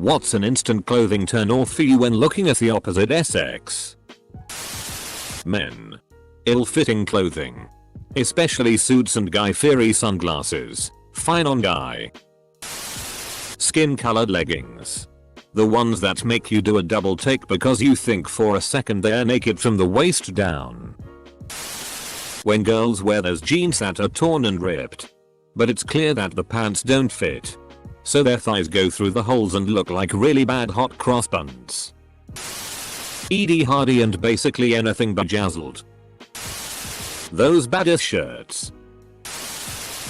What's an instant clothing turn off for you when looking at the opposite sex? Men. Ill-fitting clothing. Especially suits and guy-fieri sunglasses. Fine on guy. Skin-colored leggings. The ones that make you do a double take because you think for a second they're naked from the waist down. When girls wear those jeans that are torn and ripped, but it's clear that the pants don't fit, so their thighs go through the holes and look like really bad hot cross buns. Edie Hardy and basically anything bejazzled. Those badass shirts.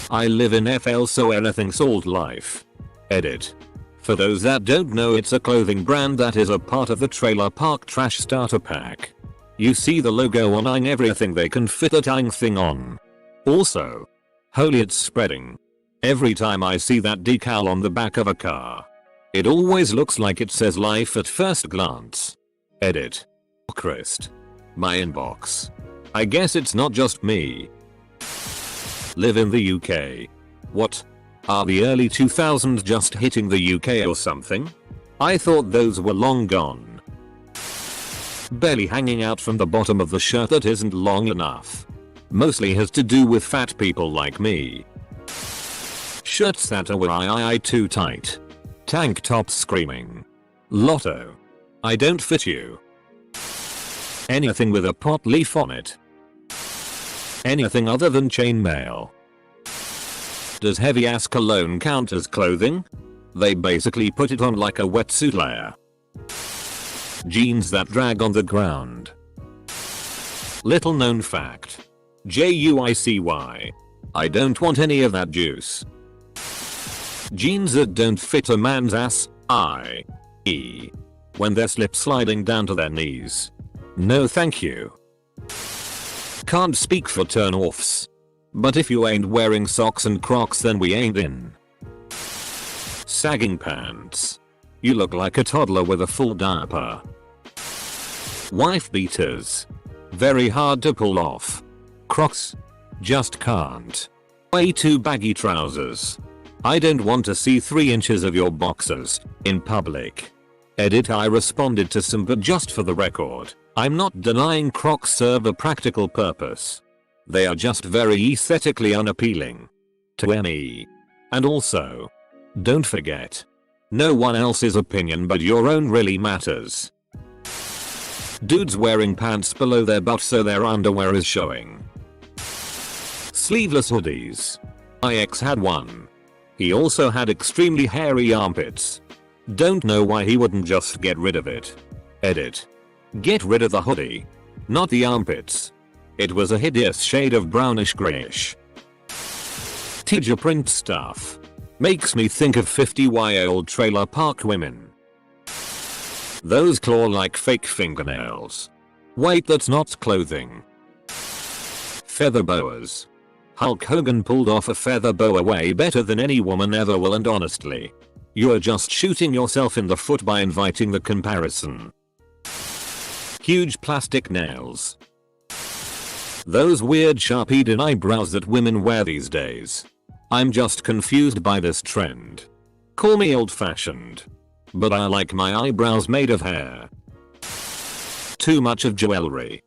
I live in FL, so anything salt life. Edit. For those that don't know, it's a clothing brand that is a part of the Trailer Park Trash Starter Pack. You see the logo on everything they can fit the dang thing on. Also, holy, it's spreading. Every time I see that decal on the back of a car, it always looks like it says life at first glance. Edit. Christ. My inbox. I guess it's not just me. Live in the UK. What? Are the early 2000s just hitting the UK or something? I thought those were long gone. Belly hanging out from the bottom of the shirt that isn't long enough. Mostly has to do with fat people like me. Shirts that are too tight. Tank tops screaming. Lotto. I don't fit you. Anything with a pot leaf on it. Anything other than chainmail. Does heavy ass cologne count as clothing? They basically put it on like a wetsuit layer. Jeans that drag on the ground. Little known fact. you.I. I don't want any of that juice. Jeans that don't fit a man's ass, i.e. when they're slip sliding down to their knees. No thank you. Can't speak for turn-offs. But if you ain't wearing socks and Crocs, then we ain't in. Sagging pants. You look like a toddler with a full diaper. Wife beaters. Very hard to pull off. Crocs. Just can't. Way too baggy trousers. I don't want to see 3 inches of your boxers in public. Edit. I responded to some, but just for the record, I'm not denying Crocs serve a practical purpose. They are just very aesthetically unappealing to me. And also, don't forget, no one else's opinion but your own really matters. Dudes wearing pants below their butt so their underwear is showing. Sleeveless hoodies. My ex had one. He also had extremely hairy armpits. Don't know why he wouldn't just get rid of it. Edit. Get rid of the hoodie. Not the armpits. It was a hideous shade of brownish grayish. Teacher print stuff. Makes me think of 50-year-old trailer park women. Those claw-like fake fingernails. Wait, that's not clothing. Feather boas. Hulk Hogan pulled off a feather boa way better than any woman ever will, and honestly, you're just shooting yourself in the foot by inviting the comparison. Huge plastic nails. Those weird sharp-edged eyebrows that women wear these days. I'm just confused by this trend. Call me old-fashioned, but I like my eyebrows made of hair. Too much of jewelry.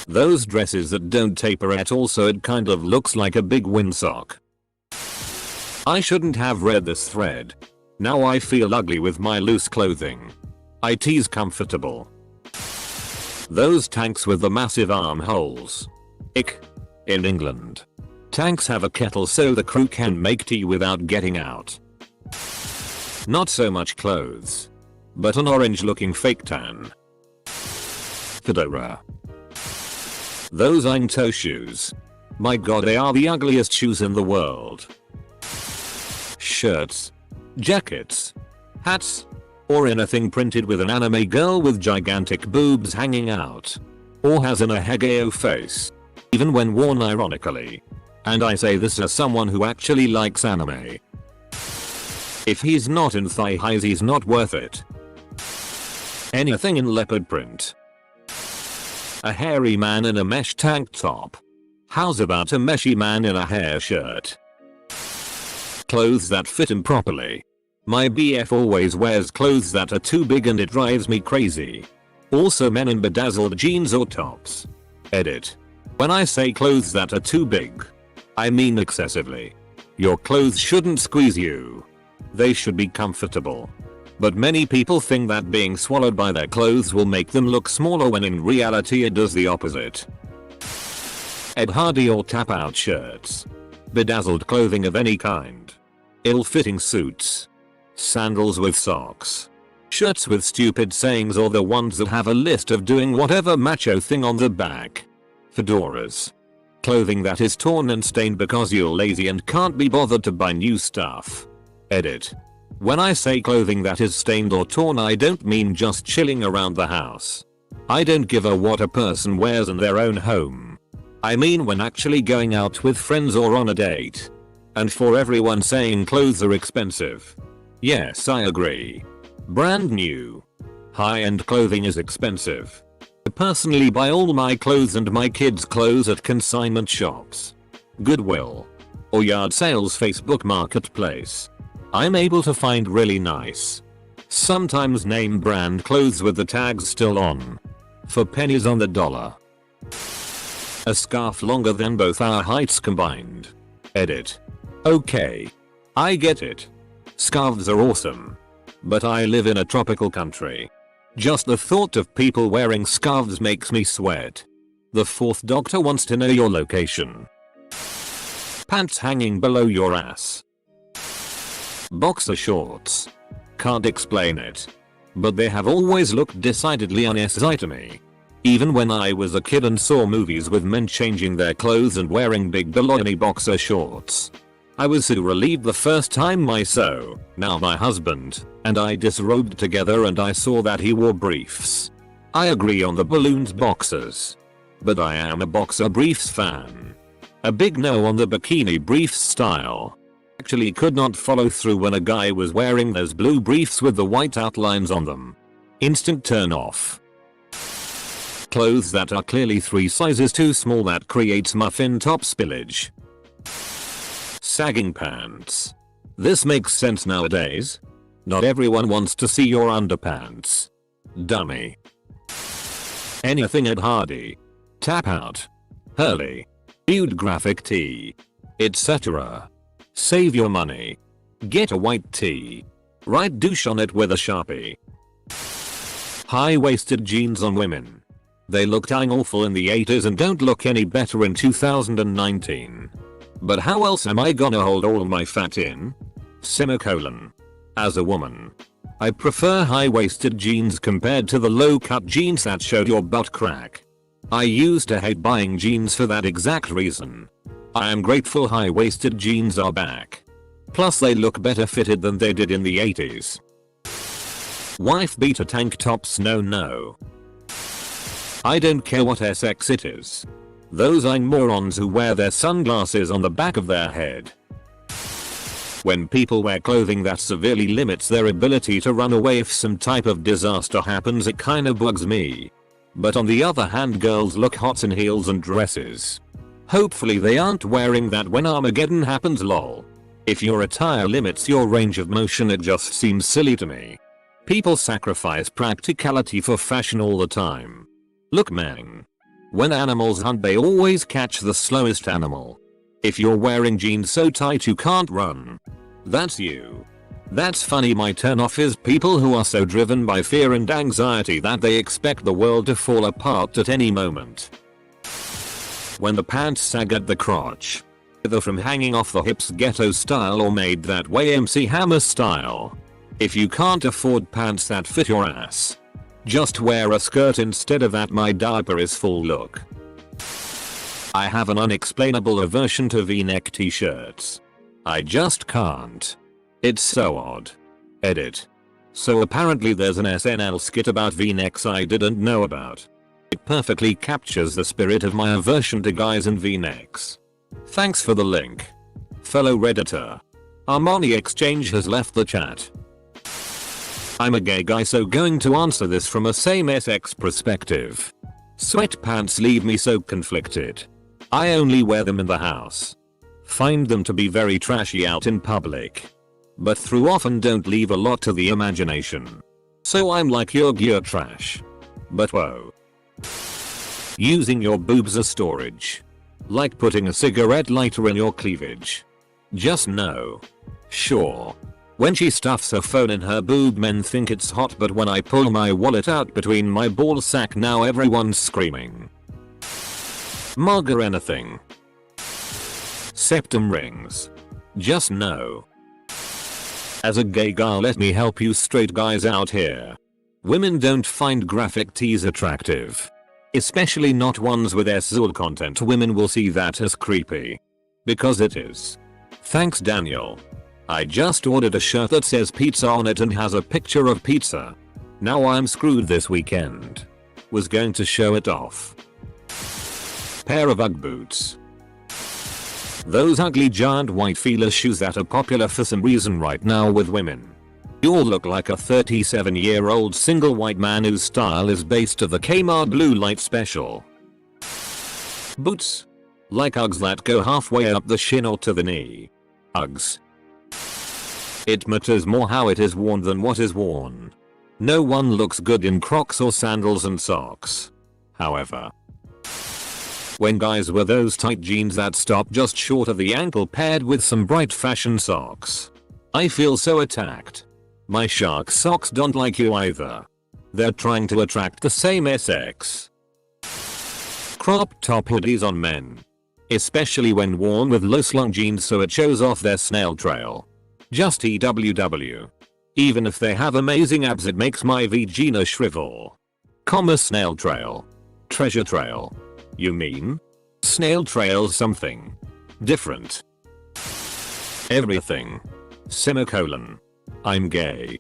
Those dresses that don't taper at all, so it kind of looks like a big windsock. I shouldn't have read this thread. Now I feel ugly with my loose clothing. It's comfortable. Those tanks with the massive armholes. Ick. In England, tanks have a kettle so the crew can make tea without getting out. Not so much clothes, but an orange looking fake tan. Fedora. Those toe shoes. My god, they are the ugliest shoes in the world. Shirts. Jackets. Hats. Or anything printed with an anime girl with gigantic boobs hanging out. Or has an ahegao face. Even when worn ironically. And I say this as someone who actually likes anime. If he's not in thigh highs, he's not worth it. Anything in leopard print. A hairy man in a mesh tank top. How's about a meshy man in a hair shirt? Clothes that fit him properly. My BF always wears clothes that are too big and it drives me crazy. Also men in bedazzled jeans or tops. Edit. When I say clothes that are too big, I mean excessively. Your clothes shouldn't squeeze you. They should be comfortable. But many people think that being swallowed by their clothes will make them look smaller when in reality it does the opposite. Ed Hardy or tap out shirts. Bedazzled clothing of any kind. Ill-fitting suits. Sandals with socks. Shirts with stupid sayings or the ones that have a list of doing whatever macho thing on the back. Fedoras. Clothing that is torn and stained because you're lazy and can't be bothered to buy new stuff. Edit. When I say clothing that is stained or torn, I don't mean just chilling around the house. I don't give a what a person wears in their own home. I mean when actually going out with friends or on a date. And for everyone saying clothes are expensive. Yes, I agree. Brand new, high-end clothing is expensive. I personally buy all my clothes and my kids' clothes at consignment shops, Goodwill, or yard sales Facebook marketplace. I'm able to find really nice, sometimes name brand clothes with the tags still on, for pennies on the dollar. A scarf longer than both our heights combined. Edit. Okay. I get it. Scarves are awesome. But I live in a tropical country. Just the thought of people wearing scarves makes me sweat. The fourth doctor wants to know your location. Pants hanging below your ass. Boxer shorts. Can't explain it. But they have always looked decidedly unnecessary to me. Even when I was a kid and saw movies with men changing their clothes and wearing big baloney boxer shorts. I was so relieved the first time now my husband, and I disrobed together and I saw that he wore briefs. I agree on the balloons boxers. But I am a boxer briefs fan. A big no on the bikini briefs style. Actually could not follow through when a guy was wearing those blue briefs with the white outlines on them. Instant turn off. Clothes that are clearly 3 sizes too small that creates muffin top spillage. Sagging pants. This makes sense nowadays. Not everyone wants to see your underpants. Dummy. Anything Ed Hardy. Tap out. Hurley. Nude graphic tee. Etc. Save your money. Get a white tee. Write douche on it with a Sharpie. High-waisted jeans on women. They looked dang awful in the 80s and don't look any better in 2019. But how else am I gonna hold all my fat in? Semicolon. As a woman, I prefer high-waisted jeans compared to the low-cut jeans that showed your butt crack. I used to hate buying jeans for that exact reason. I am grateful high-waisted jeans are back. Plus they look better fitted than they did in the 80s. Wife beater tank tops no. I don't care what sex it is. Those morons who wear their sunglasses on the back of their head. When people wear clothing that severely limits their ability to run away if some type of disaster happens, it kinda bugs me. But on the other hand, girls look hot in heels and dresses. Hopefully they aren't wearing that when Armageddon happens, lol. If your attire limits your range of motion, it just seems silly to me. People sacrifice practicality for fashion all the time. Look man. When animals hunt, they always catch the slowest animal. If you're wearing jeans so tight you can't run, that's you. That's funny. My turnoff is people who are so driven by fear and anxiety that they expect the world to fall apart at any moment. When the pants sag at the crotch. Either from hanging off the hips ghetto style or made that way MC Hammer style. If you can't afford pants that fit your ass, just wear a skirt instead of that my diaper is full look. I have an unexplainable aversion to V-neck t-shirts. I just can't. It's so odd. Edit. So apparently there's an SNL skit about V-necks I didn't know about. It perfectly captures the spirit of my aversion to guys in V-necks. Thanks for the link. Fellow Redditor. Armani Exchange has left the chat. I'm a gay guy, so going to answer this from a same-sex perspective. Sweatpants leave me so conflicted. I only wear them in the house. Find them to be very trashy out in public. but through often don't leave a lot to the imagination. So I'm like your gear trash. But whoa. Using your boobs as storage. Like putting a cigarette lighter in your cleavage. Just no. Sure. When she stuffs her phone in her boob, men think it's hot, but when I pull my wallet out between my ball sack, now everyone's screaming. Marga anything. Septum rings. Just no. As a gay guy, let me help you straight guys out here. Women don't find graphic tees attractive. Especially not ones with SZUL content. Women will see that as creepy. Because it is. Thanks Daniel. I just ordered a shirt that says pizza on it and has a picture of pizza. Now I'm screwed this weekend. Was going to show it off. Pair of Ugg boots. Those ugly giant white feeler shoes that are popular for some reason right now with women. You all look like a 37-year-old single white man whose style is based of the Kmart Blue Light Special. Boots. Like Uggs that go halfway up the shin or to the knee. Uggs. It matters more how it is worn than what is worn. No one looks good in Crocs or sandals and socks. However, when guys wear those tight jeans that stop just short of the ankle paired with some bright fashion socks, I feel so attacked. My shark socks don't like you either. They're trying to attract the same sex. Crop top hoodies on men. Especially when worn with low slung jeans so it shows off their snail trail. Just EWW. Even if they have amazing abs, it makes my vagina shrivel. Snail trail. Treasure trail. You mean? Snail trail's something different. Everything. Semicolon. I'm gay.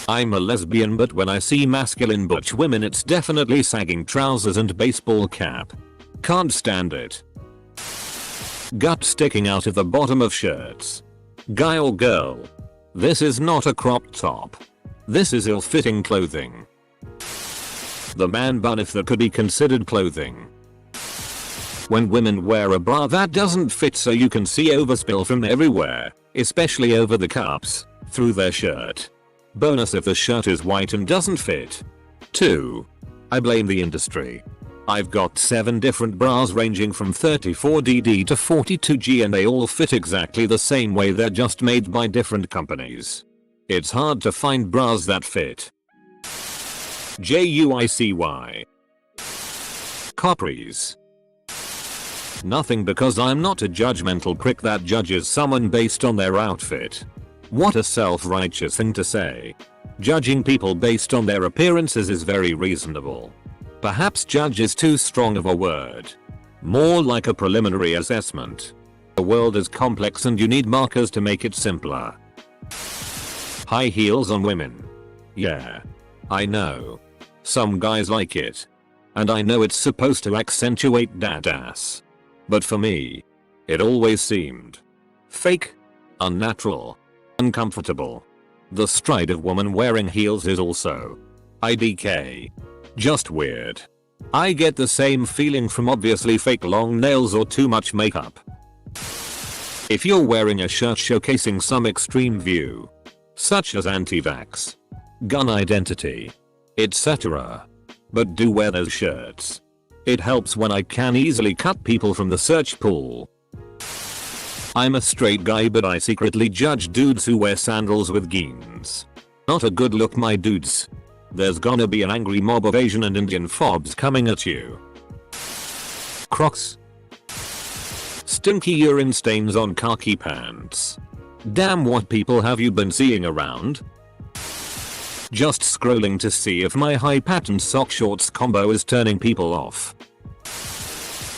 I'm a lesbian, but when I see masculine butch women it's definitely sagging trousers and baseball cap. Can't stand it. Gut sticking out of the bottom of shirts. Guy or girl. This is not a crop top. This is ill-fitting clothing. The man bun, if that could be considered clothing. When women wear a bra that doesn't fit so you can see overspill from everywhere, especially over the cups, through their shirt. Bonus if the shirt is white and doesn't fit. 2. I blame the industry. I've got 7 different bras ranging from 34DD to 42G and they all fit exactly the same way, they're just made by different companies. It's hard to find bras that fit. you.I. Capris. Nothing, because I'm not a judgmental prick that judges someone based on their outfit. What a self-righteous thing to say. Judging people based on their appearances is very reasonable. Perhaps judge is too strong of a word. More like a preliminary assessment. The world is complex and you need markers to make it simpler. High heels on women. Yeah. I know. Some guys like it. And I know it's supposed to accentuate that ass. But for me, it always seemed fake, unnatural, uncomfortable. The stride of woman wearing heels is also IDK. Just weird. I get the same feeling from obviously fake long nails or too much makeup. If you're wearing a shirt showcasing some extreme view, such as anti-vax, gun identity, etc., but do wear those shirts. It helps when I can easily cut people from the search pool. I'm a straight guy, but I secretly judge dudes who wear sandals with jeans. Not a good look, my dudes. There's gonna be an angry mob of Asian and Indian fobs coming at you. Crocs. Stinky urine stains on khaki pants. Damn, what people have you been seeing around? Just scrolling to see if my high patterned sock shorts combo is turning people off.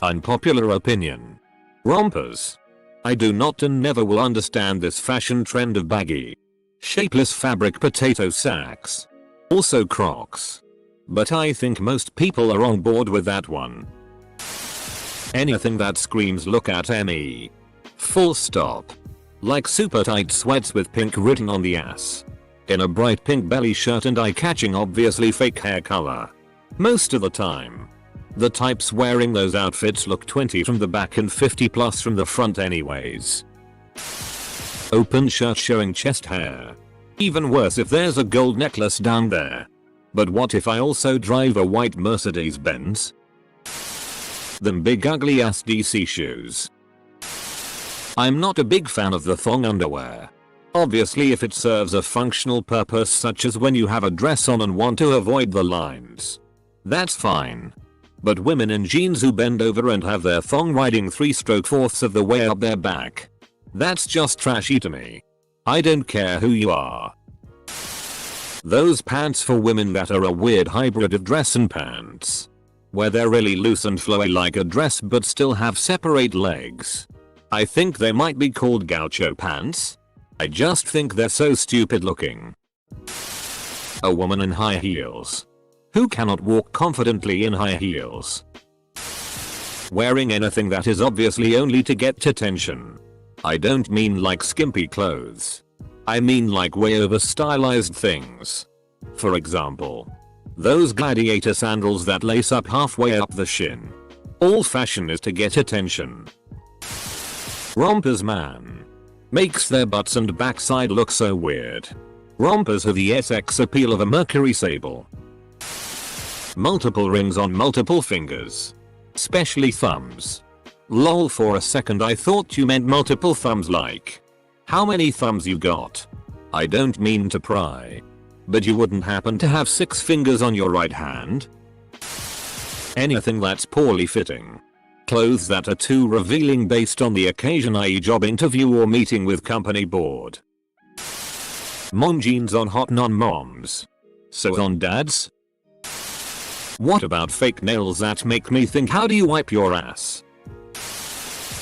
Unpopular opinion. Rompers. I do not and never will understand this fashion trend of baggy, shapeless fabric potato sacks. Also Crocs. But I think most people are on board with that one. Anything that screams look at me. Full stop. Like super tight sweats with pink written on the ass. In a bright pink belly shirt and eye-catching obviously fake hair color. Most of the time. The types wearing those outfits look 20 from the back and 50 plus from the front anyways. Open shirt showing chest hair. Even worse if there's a gold necklace down there. But what if I also drive a white Mercedes Benz? Them big ugly ass DC shoes. I'm not a big fan of the thong underwear. Obviously if it serves a functional purpose such as when you have a dress on and want to avoid the lines. That's fine. But women in jeans who bend over and have their thong riding 3/4 of the way up their back. That's just trashy to me. I don't care who you are. Those pants for women that are a weird hybrid of dress and pants. Where they're really loose and flowy like a dress but still have separate legs. I think they might be called gaucho pants. I just think they're so stupid looking. A woman in high heels. Who cannot walk confidently in high heels? Wearing anything that is obviously only to get attention. I don't mean like skimpy clothes. I mean like way over stylized things. For example, those gladiator sandals that lace up halfway up the shin. All fashion is to get attention. Rompers man. Makes their butts and backside look so weird. Rompers have the sex appeal of a Mercury sable. Multiple rings on multiple fingers. Especially thumbs. Lol, for a second I thought you meant multiple thumbs like. How many thumbs you got? I don't mean to pry. But you wouldn't happen to have 6 fingers on your right hand? Anything that's poorly fitting. Clothes that are too revealing based on the occasion, i.e. job interview or meeting with company board. Mom jeans on hot non-moms. So on dads? What about fake nails that make me think, how do you wipe your ass?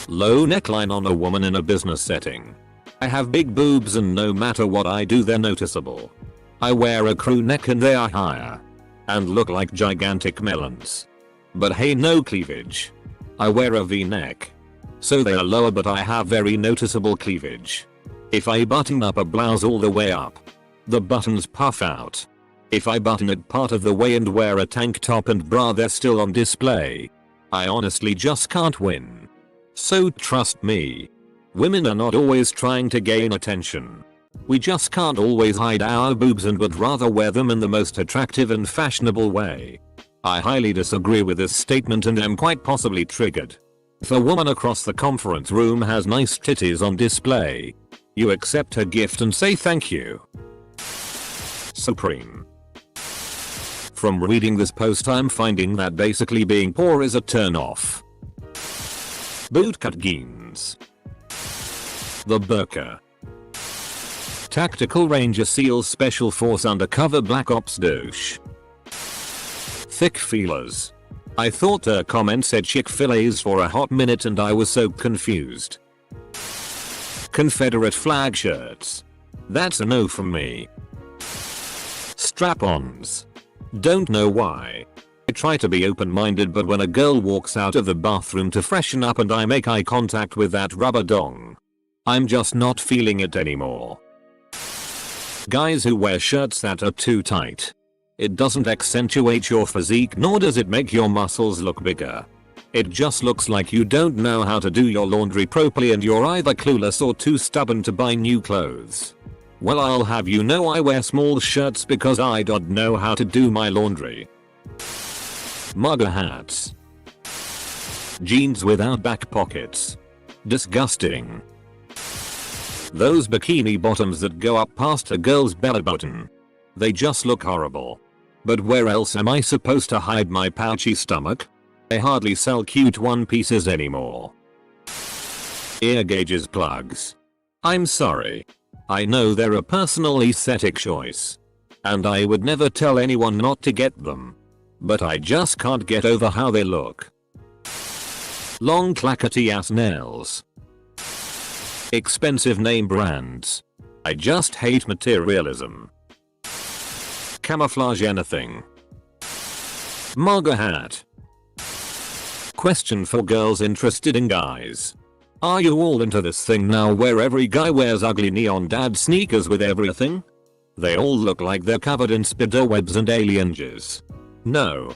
Low neckline on a woman in a business setting. I have big boobs and no matter what I do they're noticeable. I wear a crew neck and they are higher. And look like gigantic melons. But hey, no cleavage. I wear a V-neck. So they are lower but I have very noticeable cleavage. If I button up a blouse all the way up, the buttons puff out. If I button it part of the way and wear a tank top and bra, they're still on display. I honestly just can't win. So trust me. Women are not always trying to gain attention. We just can't always hide our boobs and would rather wear them in the most attractive and fashionable way. I highly disagree with this statement and am quite possibly triggered. If a woman across the conference room has nice titties on display, you accept her gift and say thank you. Supreme. From reading this post I'm finding that basically being poor is a turn off. Bootcut jeans. The burqa. Tactical Ranger SEAL Special Force Undercover Black Ops douche. Thick feelers. I thought her comment said Chick-fil-A's for a hot minute and I was so confused. Confederate flag shirts. That's a no from me. Strap-ons. Don't know why. I try to be open-minded but when a girl walks out of the bathroom to freshen up and I make eye contact with that rubber dong, I'm just not feeling it anymore. Guys who wear shirts that are too tight. It doesn't accentuate your physique nor does it make your muscles look bigger. It just looks like you don't know how to do your laundry properly and you're either clueless or too stubborn to buy new clothes. Well, I'll have you know I wear small shirts because I don't know how to do my laundry. MAGA hats. Jeans without back pockets. Disgusting. Those bikini bottoms that go up past a girl's belly button. They just look horrible. But where else am I supposed to hide my pouchy stomach? They hardly sell cute one pieces anymore. Ear gauges plugs. I'm sorry. I know they're a personal aesthetic choice. And I would never tell anyone not to get them. But I just can't get over how they look. Long clackety ass nails. Expensive name brands. I just hate materialism. Camouflage anything. MAGA hat. Question for girls interested in guys. Are you all into this thing now where every guy wears ugly neon dad sneakers with everything? They all look like they're covered in spider webs and alien jizz. No.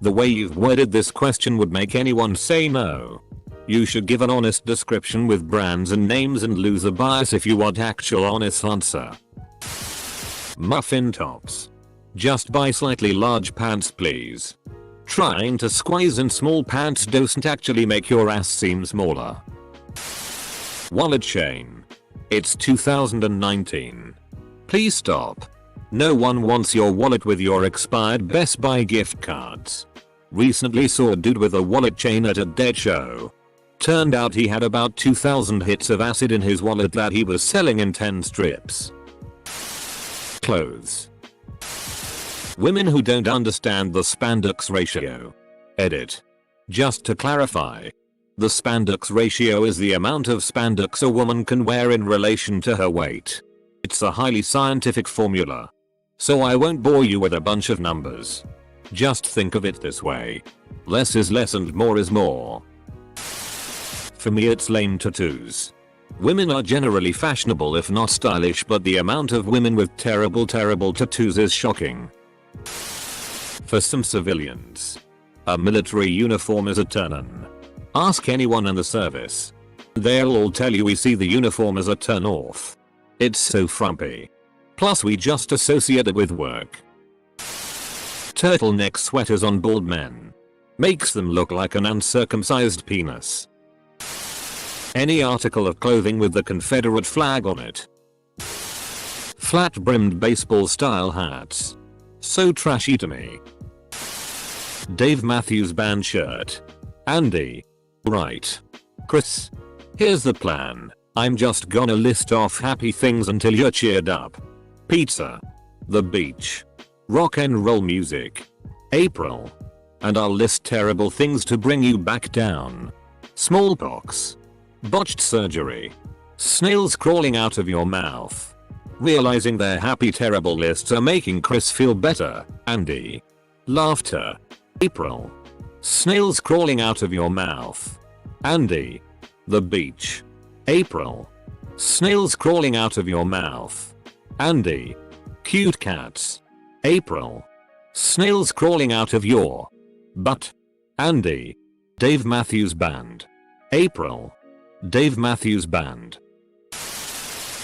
The way you've worded this question would make anyone say no. You should give an honest description with brands and names and lose a bias if you want actual honest answer. Muffin tops. Just buy slightly large pants please. Trying to squeeze in small pants doesn't actually make your ass seem smaller. Wallet chain. It's 2019. Please stop. No one wants your wallet with your expired Best Buy gift cards. Recently saw a dude with a wallet chain at a dead show. Turned out he had about 2,000 hits of acid in his wallet that he was selling in 10 strips. Clothes. Women who don't understand the spandex ratio. Edit. Just to clarify. The spandex ratio is the amount of spandex a woman can wear in relation to her weight. It's a highly scientific formula. So I won't bore you with a bunch of numbers. Just think of it this way. Less is less and more is more. For me it's lame tattoos. Women are generally fashionable if not stylish, but the amount of women with terrible tattoos is shocking. For some civilians, a military uniform is a turn-on. Ask anyone in the service. They'll all tell you we see the uniform as a turn-off. It's so frumpy. Plus we just associate it with work. Turtleneck sweaters on bald men. Makes them look like an uncircumcised penis. Any article of clothing with the Confederate flag on it. Flat-brimmed baseball-style hats. So trashy to me. Dave Matthews Band shirt. Andy. Right. Chris. Here's the plan. I'm just gonna list off happy things until you're cheered up. Pizza. The beach. Rock and roll music. April. And I'll list terrible things to bring you back down. Smallpox. Botched surgery. Snails crawling out of your mouth. Realizing their happy terrible lists are making Chris feel better. Andy. Laughter. April. Snails crawling out of your mouth. Andy. The beach. April. Snails crawling out of your mouth. Andy. Cute cats. April. Snails crawling out of your butt. Andy. Dave Matthews Band. April. Dave Matthews Band.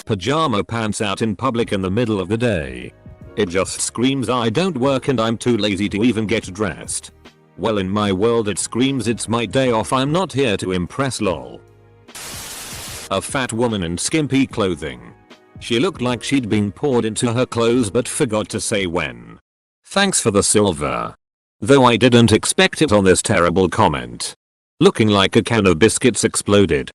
Pajama pants out in public in the middle of the day. It just screams I don't work and I'm too lazy to even get dressed. Well, in my world it screams it's my day off, I'm not here to impress lol. A fat woman in skimpy clothing. She looked like she'd been poured into her clothes but forgot to say when. Thanks for the silver. Though I didn't expect it on this terrible comment. Looking like a can of biscuits exploded.